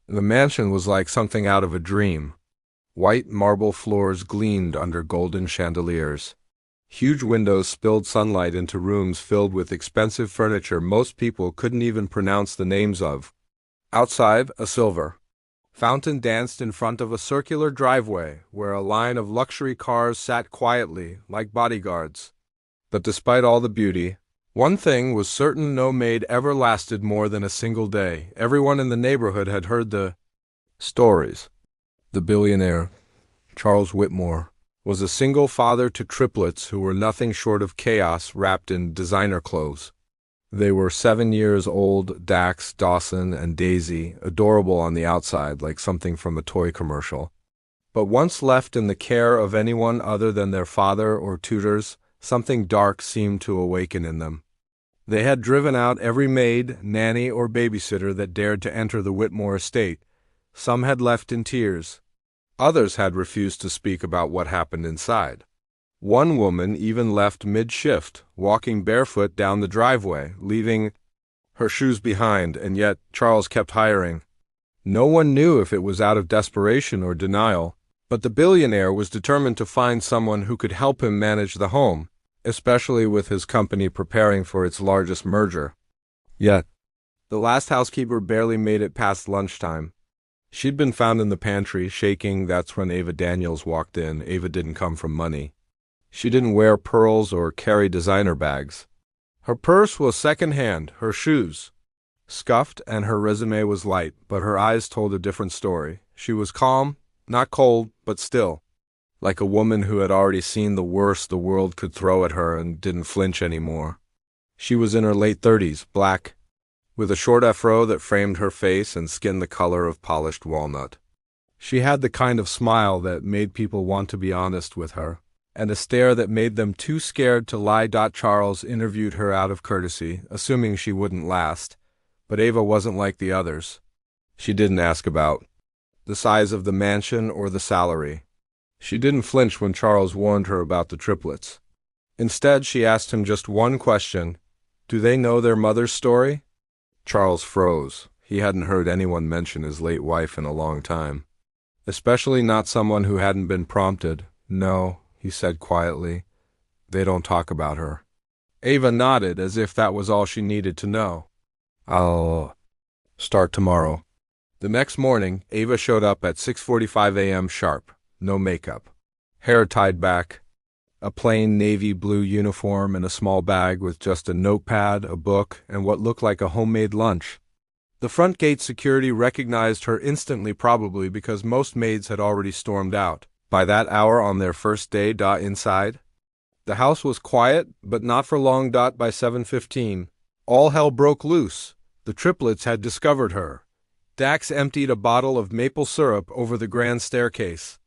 The mansion was like something out of a dream. White marble floors gleamed under golden chandeliers. Huge windows spilled sunlight into rooms filled with expensive furniture most people couldn't even pronounce the names of. Outside, a silver fountain danced in front of a circular driveway where a line of luxury cars sat quietly, like bodyguards. But despite all the beauty, one thing was certain: no maid ever lasted more than a single day. Everyone in the neighborhood had heard the stories. The billionaire, Charles Whitmore, was a single father to triplets who were nothing short of chaos wrapped in designer clothes. They were 7 years old, Dax, Dawson, and Daisy, adorable on the outside like something from a toy commercial. But once left in the care of anyone other than their father or tutors, something dark seemed to awaken in them. They had driven out every maid, nanny, or babysitter that dared to enter the Whitmore estate. Some had left in tears. Others had refused to speak about what happened inside. One woman even left mid-shift, walking barefoot down the driveway, leaving her shoes behind, and yet Charles kept hiring. No one knew if it was out of desperation or denial, but the billionaire was determined to find someone who could help him manage the home, especially with his company preparing for its largest merger. Yet, the last housekeeper barely made it past lunchtime. She'd been found in the pantry, shaking. That's when Ava Daniels walked in. Ava didn't come from money. She didn't wear pearls or carry designer bags. Her purse was second-hand, her shoes scuffed, and her resume was light, but her eyes told a different story. She was calm, not cold, but still, like a woman who had already seen the worst the world could throw at her and didn't flinch anymore. She was in her late 30s, black, with a short afro that framed her face and skin the color of polished walnut. She had the kind of smile that made people want to be honest with her, and a stare that made them too scared to lie. Charles interviewed her out of courtesy, assuming she wouldn't last, but Ava wasn't like the others. She didn't ask about the size of the mansion or the salary. She didn't flinch when Charles warned her about the triplets. Instead, she asked him just one question: do they know their mother's story? Charles froze. He hadn't heard anyone mention his late wife in a long time, especially not someone who hadn't been prompted. No, he said quietly. They don't talk about her. Ava nodded as if that was all she needed to know. I'll start tomorrow. The next morning, Ava showed up at 6:45 a.m. sharp. No makeup. Hair tied back. A plain navy blue uniform and a small bag with just a notepad, a book, and what looked like a homemade lunch. The front gate security recognized her instantly, probably because most maids had already stormed out by that hour on their first day. Inside, the house was quiet, but not for long. By 7:15, all hell broke loose. The triplets had discovered her. Dax emptied a bottle of maple syrup over the grand staircase.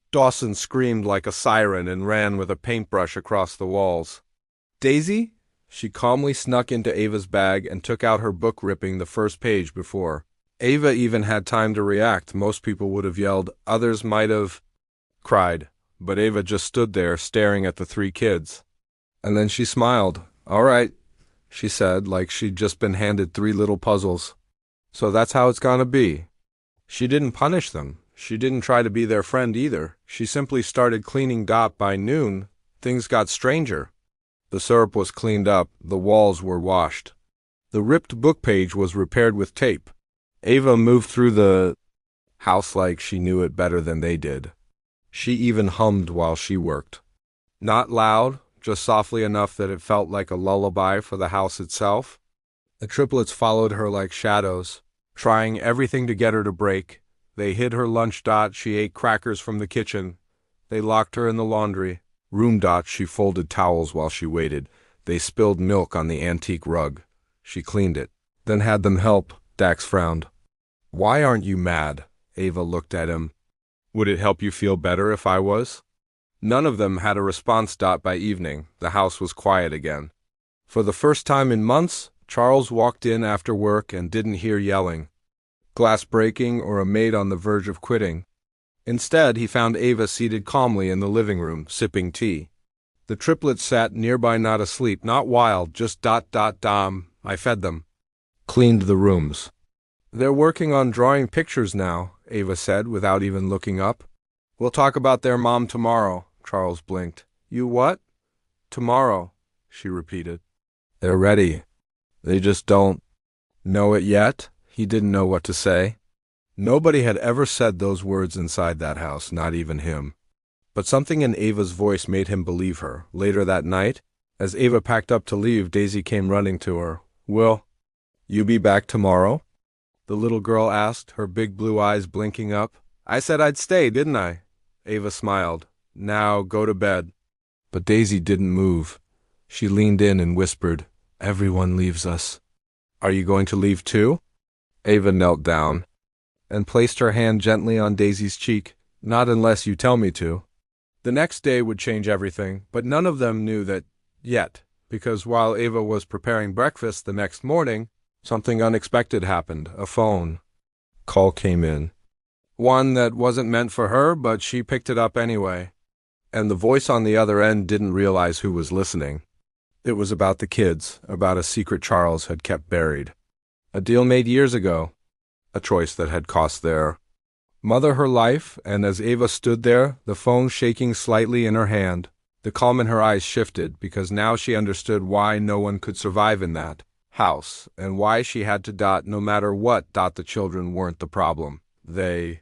Dawson screamed like a siren and ran with a paintbrush across the walls. Daisy? She calmly snuck into Ava's bag and took out her book, ripping the first page before Ava even had time to react. Most people would have yelled, others might have cried, but Ava just stood there staring at the 3 kids. And then she smiled. All right, she said, like she'd just been handed 3 little puzzles. So that's how it's gonna be. She didn't punish them. She didn't try to be their friend either. She simply started cleaning. By noon, things got stranger. The syrup was cleaned up, the walls were washed. The ripped book page was repaired with tape. Ava moved through the house like she knew it better than they did. She even hummed while she worked. Not loud, just softly enough that it felt like a lullaby for the house itself. The triplets followed her like shadows, trying everything to get her to break. They hid her lunch. She ate crackers from the kitchen. They locked her in the laundry room. She folded towels while she waited. They spilled milk on the antique rug. She cleaned it, then had them help. Dax frowned. Why aren't you mad? Ava looked at him. Would it help you feel better if I was? None of them had a response. By evening, the house was quiet again. For the first time in months, Charles walked in after work and didn't hear yelling, glass breaking, or a maid on the verge of quitting. Instead, he found Ava seated calmly in the living room, sipping tea. The triplets sat nearby, not asleep, not wild, just I fed them. Cleaned the rooms. They're working on drawing pictures now, Ava said without even looking up. We'll talk about their mom tomorrow, Charles blinked. You what? Tomorrow, she repeated. They're ready. They just don't know it yet. He didn't know what to say. Nobody had ever said those words inside that house, not even him. But something in Ava's voice made him believe her. Later that night, as Ava packed up to leave, Daisy came running to her. Will you be back tomorrow? The little girl asked, her big blue eyes blinking up. I said I'd stay, didn't I? Ava smiled. Now go to bed. But Daisy didn't move. She leaned in and whispered, Everyone leaves us. Are you going to leave too? Ava knelt down and placed her hand gently on Daisy's cheek. Not unless you tell me to. The next day would change everything, but none of them knew that yet, because while Ava was preparing breakfast the next morning, something unexpected happened. A phone call came in. One that wasn't meant for her, but she picked it up anyway. And the voice on the other end didn't realize who was listening. It was about the kids, about a secret Charles had kept buried. A deal made years ago. A choice that had cost their mother her life, and as Ava stood there, the phone shaking slightly in her hand, the calm in her eyes shifted, because now she understood why no one could survive in that house, and why she had to no matter what. The children weren't the problem. They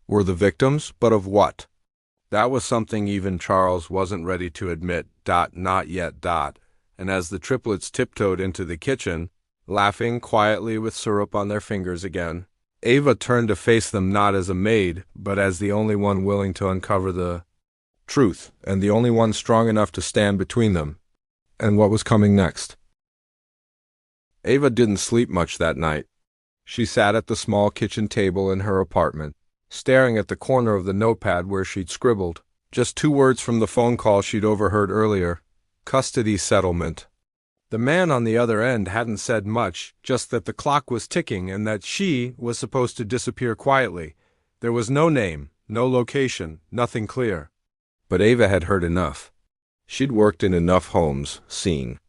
were the victims, but of what? That was something even Charles wasn't ready to admit. Not yet. And as the triplets tiptoed into the kitchen, laughing quietly with syrup on their fingers again, Ava turned to face them not as a maid, but as the only one willing to uncover the truth, and the only one strong enough to stand between them. And what was coming next? Ava didn't sleep much that night. She sat at the small kitchen table in her apartment, staring at the corner of the notepad where she'd scribbled just 2 words from the phone call she'd overheard earlier. Custody settlement. The man on the other end hadn't said much, just that the clock was ticking and that she was supposed to disappear quietly. There was no name, no location, nothing clear. But Ava had heard enough. She'd worked in enough homes, seen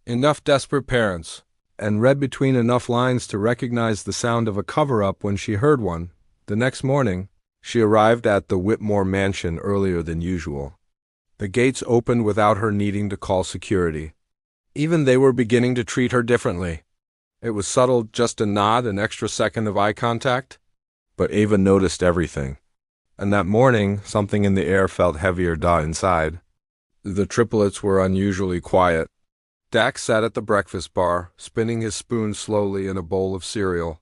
enough desperate parents, and read between enough lines to recognize the sound of a cover-up when she heard one. The next morning, she arrived at the Whitmore mansion earlier than usual. The gates opened without her needing to call security. Even they were beginning to treat her differently. It was subtle, just a nod, an extra second of eye contact. But Ava noticed everything. And that morning, something in the air felt heavier inside. The triplets were unusually quiet. Dax sat at the breakfast bar, spinning his spoon slowly in a bowl of cereal.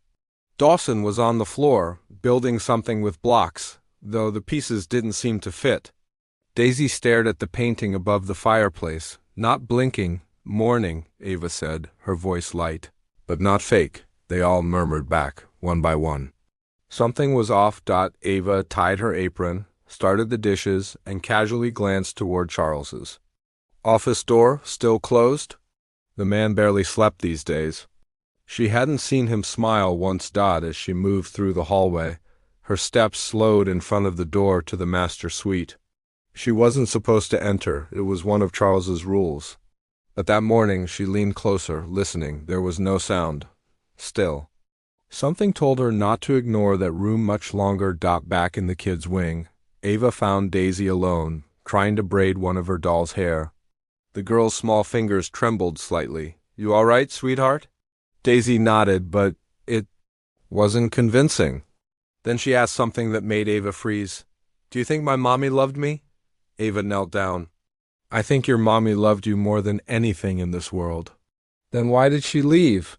Dawson was on the floor, building something with blocks, though the pieces didn't seem to fit. Daisy stared at the painting above the fireplace, not blinking. Morning, Ava said, her voice light. But not fake, they all murmured back, one by one. Something was off. Ava tied her apron, started the dishes, and casually glanced toward Charles's office door, still closed. The man barely slept these days. She hadn't seen him smile once. As she moved through the hallway, her steps slowed in front of the door to the master suite. She wasn't supposed to enter. It was one of Charles's rules. But that morning she leaned closer, listening. There was no sound. Still. Something told her not to ignore that room much longer. Back in the kids' wing, Ava found Daisy alone, trying to braid one of her doll's hair. The girl's small fingers trembled slightly. You all right, sweetheart? Daisy nodded, but it wasn't convincing. Then she asked something that made Ava freeze. Do you think my mommy loved me? Ava knelt down. I think your mommy loved you more than anything in this world. Then why did she leave?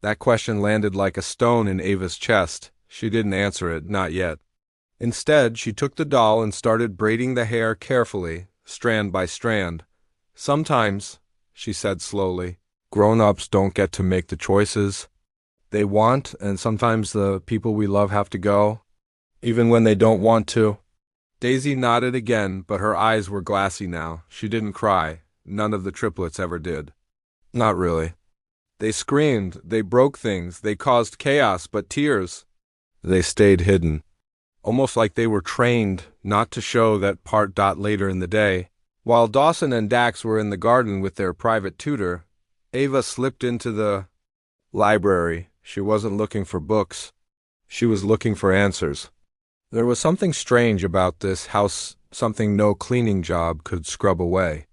That question landed like a stone in Ava's chest. She didn't answer it, not yet. Instead, she took the doll and started braiding the hair carefully, strand by strand. Sometimes, she said slowly, grown-ups don't get to make the choices they want, and sometimes the people we love have to go, even when they don't want to. Daisy nodded again, but her eyes were glassy now. She didn't cry. None of the triplets ever did. Not really. They screamed, they broke things, they caused chaos, but tears, they stayed hidden. Almost like they were trained not to show that part. Later in the day, while Dawson and Dax were in the garden with their private tutor, Ava slipped into the library. She wasn't looking for books. She was looking for answers. There was something strange about this house, something no cleaning job could scrub away.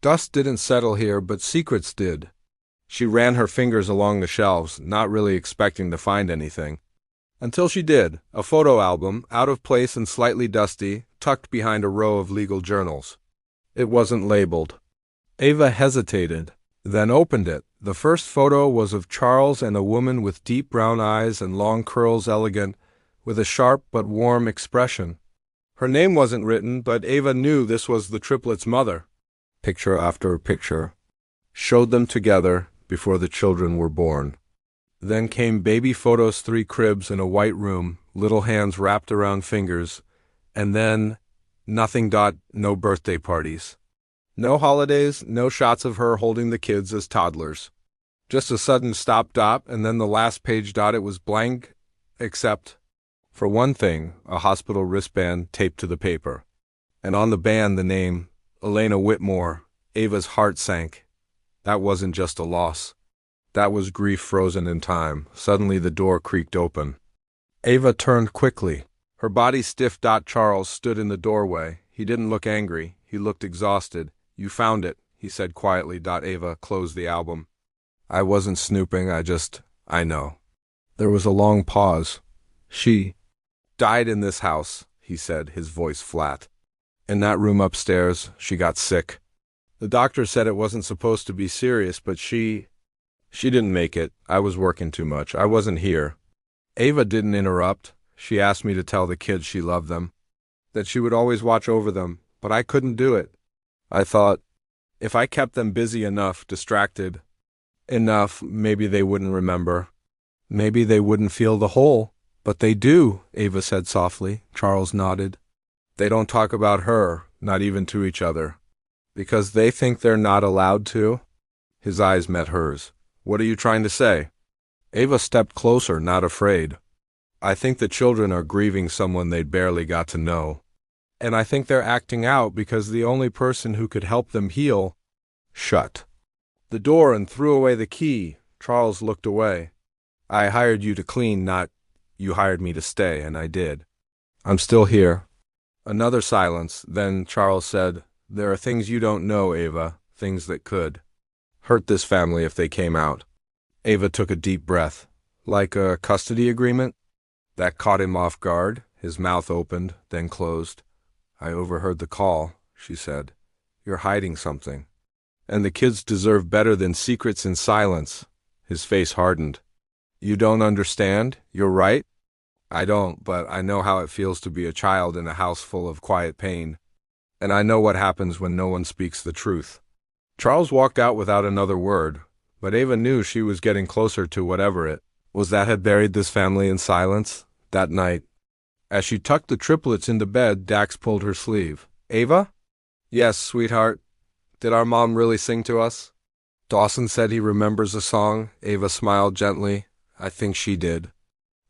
Dust didn't settle here, but secrets did. She ran her fingers along the shelves, not really expecting to find anything. Until she did, a photo album, out of place and slightly dusty, tucked behind a row of legal journals. It wasn't labeled. Ava hesitated, then opened it. The first photo was of Charles and a woman with deep brown eyes and long curls, elegant, with a sharp but warm expression. Her name wasn't written, but Ava knew this was the triplets' mother. Picture after picture showed them together before the children were born. Then came baby photos, 3 cribs in a white room, little hands wrapped around fingers, and then nothing. No birthday parties. No holidays, no shots of her holding the kids as toddlers. Just a sudden stop. And then the last page. It was blank, except for one thing, a hospital wristband taped to the paper. And on the band the name, Elena Whitmore. Ava's heart sank. That wasn't just a loss. That was grief frozen in time. Suddenly the door creaked open. Ava turned quickly. Her body stiff. Charles stood in the doorway. He didn't look angry. He looked exhausted. "You found it," he said quietly. Ava closed the album. "I wasn't snooping, I know." There was a long pause. "She died in this house," he said, his voice flat. "In that room upstairs, she got sick. The doctor said it wasn't supposed to be serious, but she didn't make it. I was working too much. I wasn't here." Ava didn't interrupt. "She asked me to tell the kids she loved them, that she would always watch over them, but I couldn't do it. I thought, if I kept them busy enough, distracted enough, maybe they wouldn't remember. Maybe they wouldn't feel the hole. But they do," Ava said softly. Charles nodded. "They don't talk about her, not even to each other. Because they think they're not allowed to?" His eyes met hers. "What are you trying to say?" Ava stepped closer, not afraid. "I think the children are grieving someone they'd barely got to know. And I think they're acting out because the only person who could help them heal shut the door and threw away the key." Charles looked away. "I hired you to clean, not you hired me to stay, and I did. I'm still here." Another silence. Then Charles said, "There are things you don't know, Ava, things that could hurt this family if they came out." Ava took a deep breath. "Like a custody agreement?" That caught him off guard. His mouth opened, then closed. "I overheard the call," she said. "You're hiding something. And the kids deserve better than secrets and silence." His face hardened. "You don't understand? You're right. I don't, but I know how it feels to be a child in a house full of quiet pain. And I know what happens when no one speaks the truth." Charles walked out without another word, but Ava knew she was getting closer to whatever it was that had buried this family in silence. That night, as she tucked the triplets into bed, Dax pulled her sleeve. "Ava?" "Yes, sweetheart. Did our mom really sing to us?" "Dawson said he remembers a song." Ava smiled gently. "I think she did.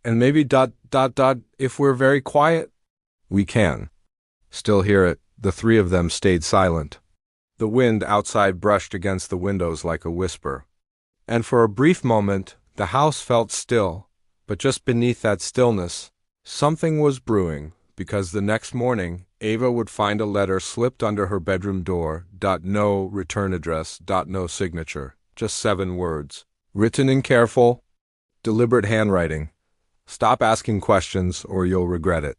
And maybe ... if we're very quiet, we can still hear it." The 3 of them stayed silent. The wind outside brushed against the windows like a whisper. And for a brief moment, the house felt still. But just beneath that stillness, something was brewing, because the next morning, Ava would find a letter slipped under her bedroom door. No return address, no signature, just 7 words, written in careful, deliberate handwriting. "Stop asking questions or you'll regret it."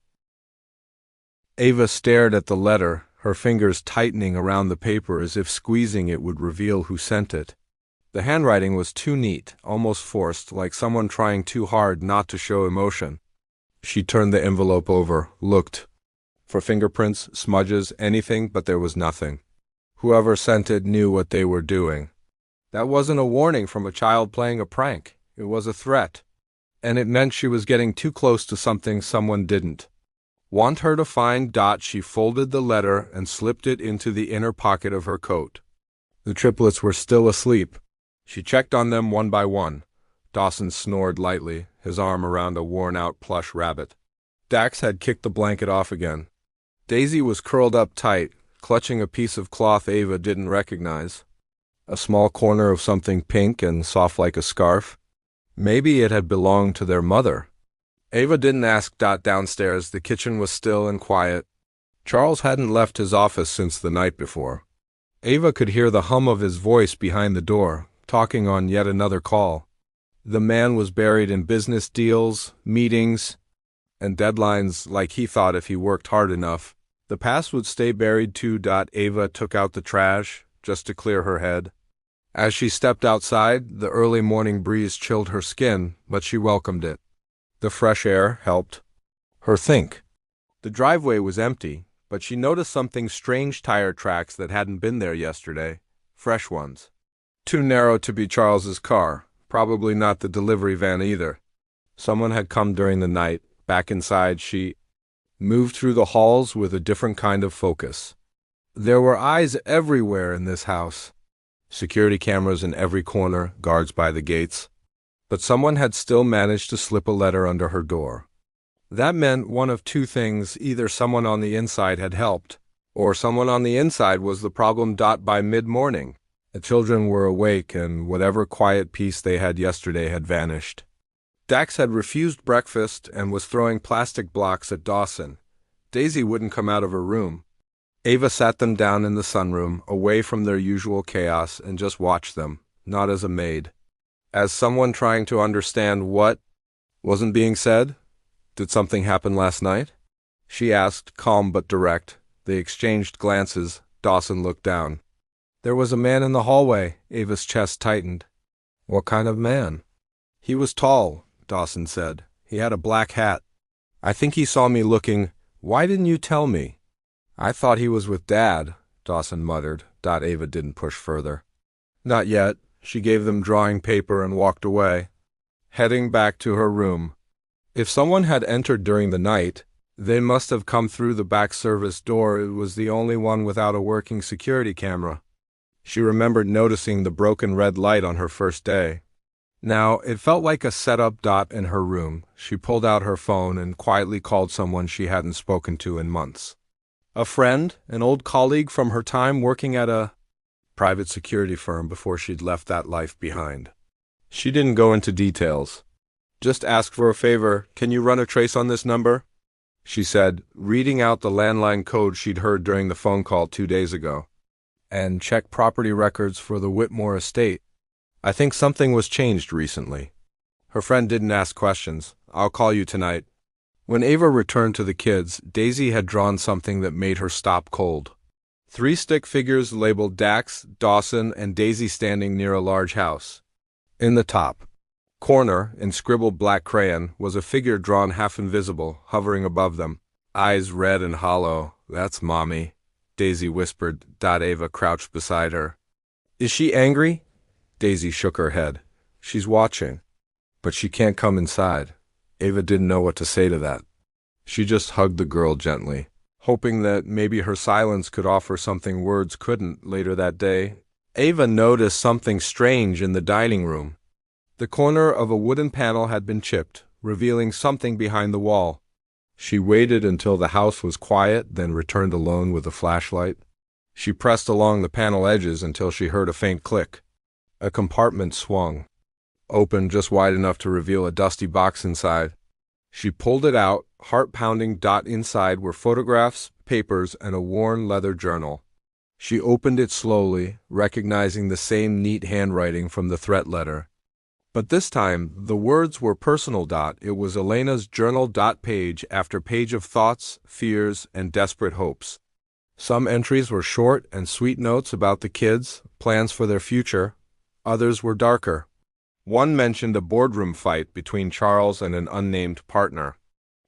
Ava stared at the letter, her fingers tightening around the paper as if squeezing it would reveal who sent it. The handwriting was too neat, almost forced, like someone trying too hard not to show emotion. She turned the envelope over, looked for fingerprints, smudges, anything, but there was nothing. Whoever sent it knew what they were doing. That wasn't a warning from a child playing a prank. It was a threat. And it meant she was getting too close to something someone didn't want her to find. She folded the letter and slipped it into the inner pocket of her coat. The triplets were still asleep. She checked on them one by one. Dawson snored lightly, his arm around a worn-out plush rabbit. Dax had kicked the blanket off again. Daisy was curled up tight, clutching a piece of cloth Ava didn't recognize. A small corner of something pink and soft like a scarf. Maybe it had belonged to their mother. Ava didn't ask. Downstairs, the kitchen was still and quiet. Charles hadn't left his office since the night before. Ava could hear the hum of his voice behind the door, talking on yet another call. The man was buried in business deals, meetings, and deadlines like he thought if he worked hard enough, the past would stay buried too. Ava took out the trash, just to clear her head. As she stepped outside, the early morning breeze chilled her skin, but she welcomed it. The fresh air helped her think. The driveway was empty, but she noticed something strange: tire tracks that hadn't been there yesterday, fresh ones. Too narrow to be Charles's car, probably not the delivery van either. Someone had come during the night. Back inside, she moved through the halls with a different kind of focus. There were eyes everywhere in this house. Security cameras in every corner, guards by the gates. But someone had still managed to slip a letter under her door. That meant one of two things: either someone on the inside had helped, or someone on the inside was the problem. By mid-morning, the children were awake, and whatever quiet peace they had yesterday had vanished. Dax had refused breakfast and was throwing plastic blocks at Dawson. Daisy wouldn't come out of her room. Ava sat them down in the sunroom, away from their usual chaos, and just watched them, not as a maid. As someone trying to understand what wasn't being said. "Did something happen last night?" she asked, calm but direct. They exchanged glances. Dawson looked down. "There was a man in the hallway." Ava's chest tightened. "What kind of man?" "He was tall," Dawson said. "He had a black hat. I think he saw me looking." "Why didn't you tell me?" "I thought he was with Dad," Dawson muttered. Ava didn't push further. "Not yet." She gave them drawing paper and walked away, heading back to her room. If someone had entered during the night, they must have come through the back service door. It was the only one without a working security camera. She remembered noticing the broken red light on her first day. Now, it felt like a setup. In her room, she pulled out her phone and quietly called someone she hadn't spoken to in months. A friend, an old colleague from her time working at a private security firm before she'd left that life behind. She didn't go into details. "Just ask for a favor. Can you run a trace on this number?" she said, reading out the landline code she'd heard during the phone call 2 days ago. "And check property records for the Whitmore estate. I think something was changed recently." Her friend didn't ask questions. "I'll call you tonight." When Ava returned to the kids, Daisy had drawn something that made her stop cold. 3 stick figures labeled Dax, Dawson, and Daisy standing near a large house. In the top corner, in scribbled black crayon, was a figure drawn half invisible, hovering above them. Eyes red and hollow. "That's Mommy," Daisy whispered. Ava crouched beside her. "Is she angry?" Daisy shook her head. "She's watching. But she can't come inside." Ava didn't know what to say to that. She just hugged the girl gently, hoping that maybe her silence could offer something words couldn't. Later that day, Ava noticed something strange in the dining room. The corner of a wooden panel had been chipped, revealing something behind the wall. She waited until the house was quiet, then returned alone with a flashlight. She pressed along the panel edges until she heard a faint click. A compartment swung open just wide enough to reveal a dusty box inside. She pulled it out, heart pounding. Inside were photographs, papers, and a worn leather journal. She opened it slowly, recognizing the same neat handwriting from the threat letter. But this time, the words were personal. It was Elena's journal. Page after page of thoughts, fears, and desperate hopes. Some entries were short and sweet notes about the kids, plans for their future. Others were darker. One mentioned a boardroom fight between Charles and an unnamed partner.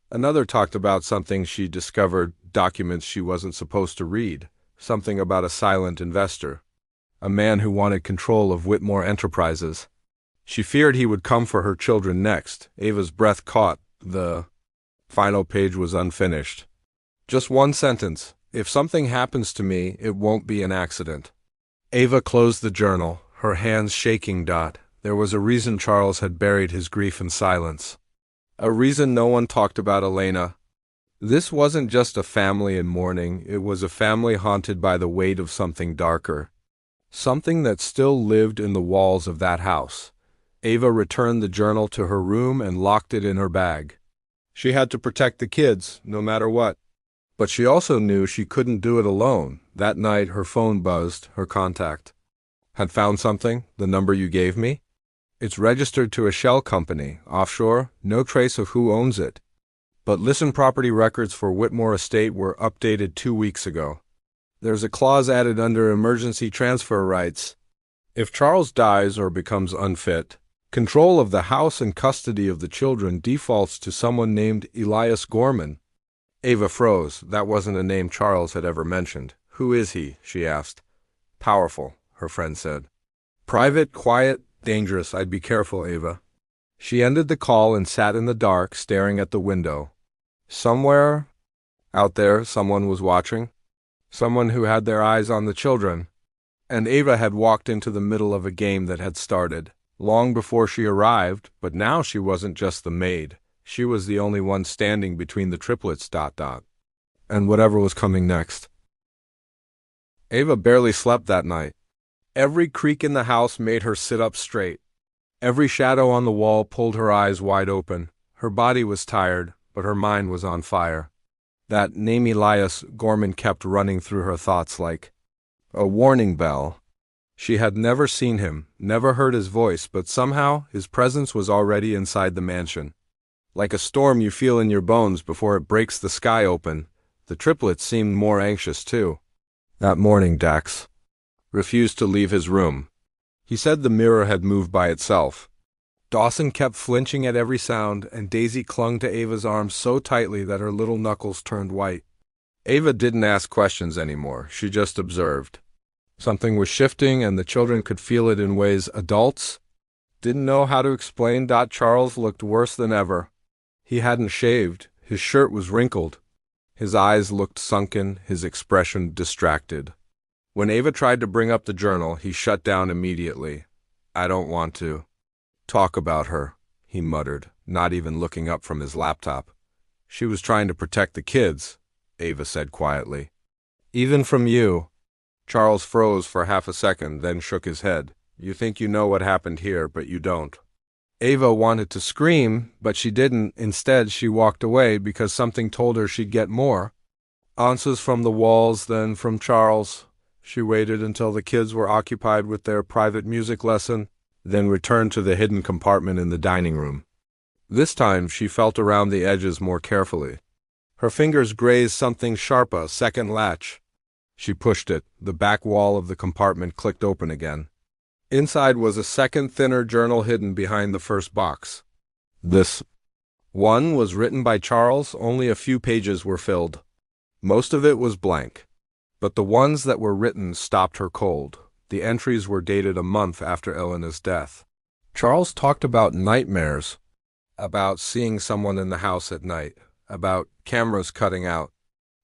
Another talked about something she discovered, documents she wasn't supposed to read, something about a silent investor, a man who wanted control of Whitmore Enterprises. She feared he would come for her children next. Ava's breath caught. The final page was unfinished. Just one sentence: "If something happens to me, it won't be an accident." Ava closed the journal, her hands shaking. There was a reason Charles had buried his grief in silence. A reason no one talked about Elena. This wasn't just a family in mourning, it was a family haunted by the weight of something darker. Something that still lived in the walls of that house. Ava returned the journal to her room and locked it in her bag. She had to protect the kids, no matter what. But she also knew she couldn't do it alone. That night, her phone buzzed, her contact. Had found something, the number you gave me? It's registered to a shell company, offshore, no trace of who owns it. But listen, property records for Whitmore Estate were updated 2 weeks ago. There's a clause added under emergency transfer rights. If Charles dies or becomes unfit, control of the house and custody of the children defaults to someone named Elias Gorman. Ava froze. That wasn't a name Charles had ever mentioned. Who is he? She asked. Powerful, her friend said. Private, quiet, dangerous. I'd be careful, Ava. She ended the call and sat in the dark, staring at the window. Somewhere out there, someone was watching. Someone who had their eyes on the children. And Ava had walked into the middle of a game that had started long before she arrived, but now she wasn't just the maid. She was the only one standing between the triplets ... and whatever was coming next. Ava barely slept that night. Every creak in the house made her sit up straight. Every shadow on the wall pulled her eyes wide open. Her body was tired, but her mind was on fire. That name Elias Gorman kept running through her thoughts like a warning bell. She had never seen him, never heard his voice, but somehow his presence was already inside the mansion. Like a storm you feel in your bones before it breaks the sky open, the triplets seemed more anxious too. That morning, Dax refused to leave his room. He said the mirror had moved by itself. Dawson kept flinching at every sound, and Daisy clung to Ava's arms so tightly that her little knuckles turned white. Ava didn't ask questions anymore. She just observed. Something was shifting, and the children could feel it in ways adults didn't know how to explain. Charles looked worse than ever. He hadn't shaved. His shirt was wrinkled. His eyes looked sunken, his expression distracted. When Ava tried to bring up the journal, he shut down immediately. I don't want to talk about her, he muttered, not even looking up from his laptop. She was trying to protect the kids, Ava said quietly. Even from you. Charles froze for half a second, then shook his head. You think you know what happened here, but you don't. Ava wanted to scream, but she didn't. Instead, she walked away because something told her she'd get more answers from the walls than from Charles. She waited until the kids were occupied with their private music lesson, then returned to the hidden compartment in the dining room. This time, she felt around the edges more carefully. Her fingers grazed something sharp, a second latch. She pushed it. The back wall of the compartment clicked open again. Inside was a second, thinner journal hidden behind the first box. This one was written by Charles. Only a few pages were filled. Most of it was blank. But the ones that were written stopped her cold. The entries were dated a month after Elena's death. Charles talked about nightmares, about seeing someone in the house at night, about cameras cutting out.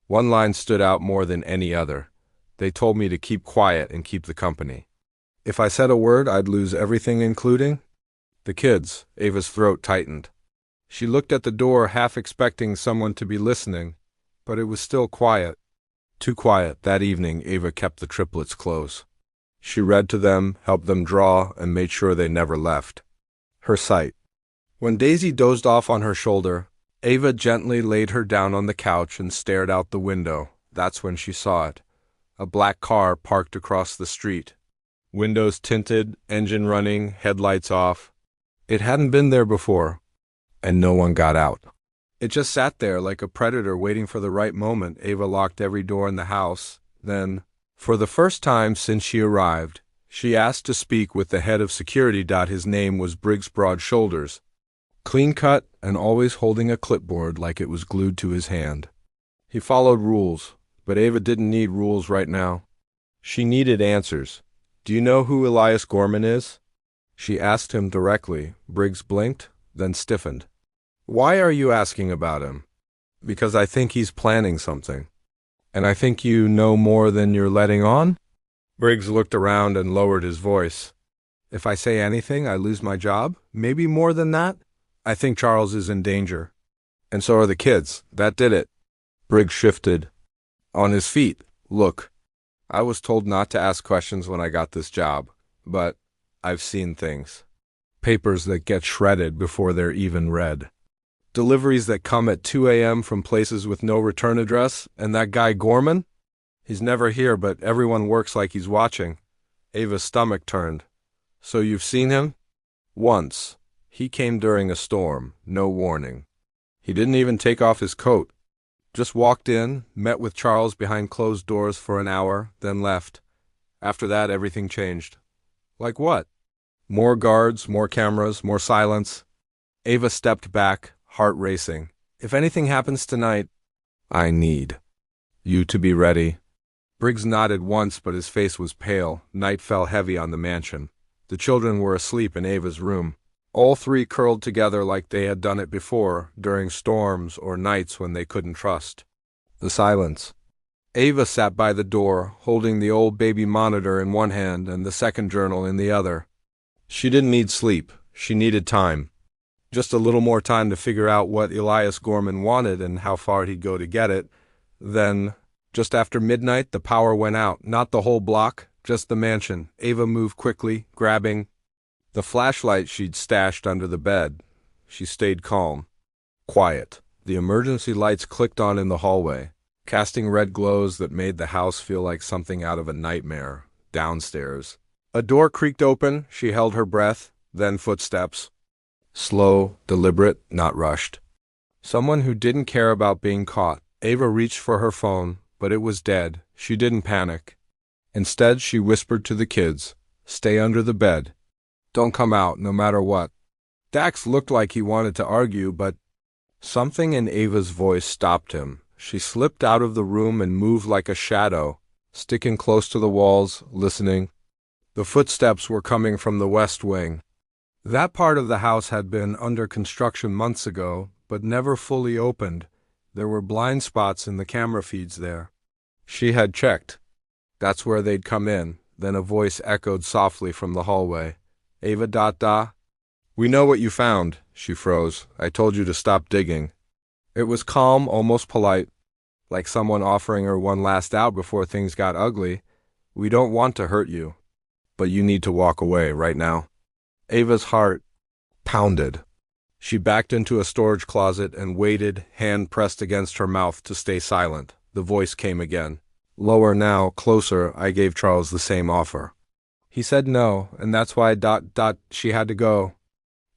One line stood out more than any other. They told me to keep quiet and keep the company. If I said a word, I'd lose everything, including the kids. Ava's throat tightened. She looked at the door, half expecting someone to be listening, but it was still quiet. Too quiet. That evening, Ava kept the triplets close. She read to them, helped them draw, and made sure they never left her sight. When Daisy dozed off on her shoulder, Ava gently laid her down on the couch and stared out the window. That's when she saw it. A black car parked across the street. Windows tinted, engine running, headlights off. It hadn't been there before, and no one got out. It just sat there like a predator waiting for the right moment. Ava locked every door in the house. Then, for the first time since she arrived, she asked to speak with the head of security. His name was Briggs Broad Shoulders, clean-cut and always holding a clipboard like it was glued to his hand. He followed rules, but Ava didn't need rules right now. She needed answers. Do you know who Elias Gorman is? She asked him directly. Briggs blinked, then stiffened. Why are you asking about him? Because I think he's planning something. And I think you know more than you're letting on? Briggs looked around and lowered his voice. If I say anything, I lose my job? Maybe more than that? I think Charles is in danger. And so are the kids. That did it. Briggs shifted on his feet. Look, I was told not to ask questions when I got this job, but I've seen things. papers that get shredded before they're even read. Deliveries that come at 2 a.m. from places with no return address, and that guy Gorman? He's never here, but everyone works like he's watching. Ava's stomach turned. So you've seen him? Once. He came during a storm, no warning. He didn't even take off his coat. Just walked in, met with Charles behind closed doors for an hour, then left. After that, everything changed. Like what? More guards, more cameras, more silence. Ava stepped back, heart racing. If anything happens tonight, I need you to be ready. Briggs nodded once, but his face was pale. Night fell heavy on the mansion. The children were asleep in Ava's room. All three curled together like they had done it before, during storms or nights when they couldn't trust. The silence. Ava sat by the door, holding the old baby monitor in one hand and the second journal in the other. She didn't need sleep. She needed time. Just a little more time to figure out what Elias Gorman wanted and how far he'd go to get it. Then, just after midnight, the power went out. Not the whole block, just the mansion. Ava moved quickly, grabbing the flashlight she'd stashed under the bed. She stayed calm. Quiet. The emergency lights clicked on in the hallway, casting red glows that made the house feel like something out of a nightmare. Downstairs. A door creaked open. She held her breath, then footsteps. Slow, deliberate, not rushed. Someone who didn't care about being caught. Ava reached for her phone, but it was dead. She didn't panic. Instead, she whispered to the kids, "Stay under the bed. Don't come out, no matter what." Dax looked like he wanted to argue, but something in Ava's voice stopped him. She slipped out of the room and moved like a shadow, sticking close to the walls, listening. The footsteps were coming from the west wing. That part of the house had been under construction months ago, but never fully opened. There were blind spots in the camera feeds there. She had checked. That's where they'd come in. Then a voice echoed softly from the hallway. Ava. We know what you found. She froze. I told you to stop digging. It was calm, almost polite, like someone offering her one last out before things got ugly. We don't want to hurt you, but you need to walk away right now. Ava's heart pounded. She backed into a storage closet and waited, hand pressed against her mouth to stay silent. The voice came again. Lower now, closer. I gave Charles the same offer. He said no, and that's why she had to go.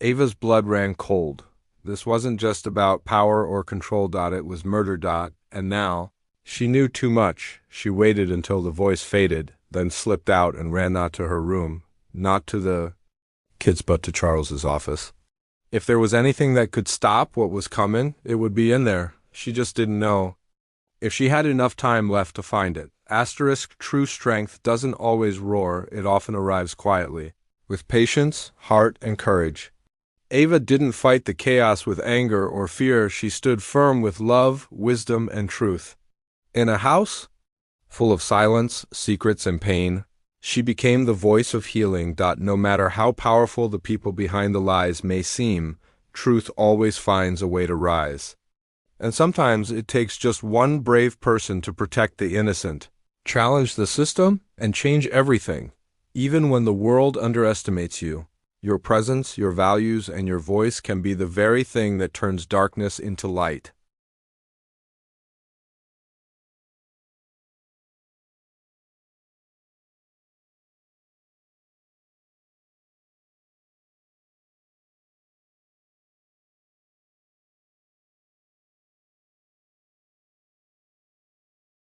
Ava's blood ran cold. This wasn't just about power or control. It was murder. And now, she knew too much. She waited until the voice faded, then slipped out and ran not to her room, not to the kids, but to Charles's office. If there was anything that could stop what was coming, it would be in there. She just didn't know if she had enough time left to find it. True strength doesn't always roar, it often arrives quietly, with patience, heart, and courage. Ava didn't fight the chaos with anger or fear. She stood firm with love, wisdom, and truth. In a house full of silence, secrets, and pain, she became the voice of healing. No matter how powerful the people behind the lies may seem, truth always finds a way to rise. And sometimes it takes just one brave person to protect the innocent, challenge the system, and change everything. Even when the world underestimates you, your presence, your values, and your voice can be the very thing that turns darkness into light.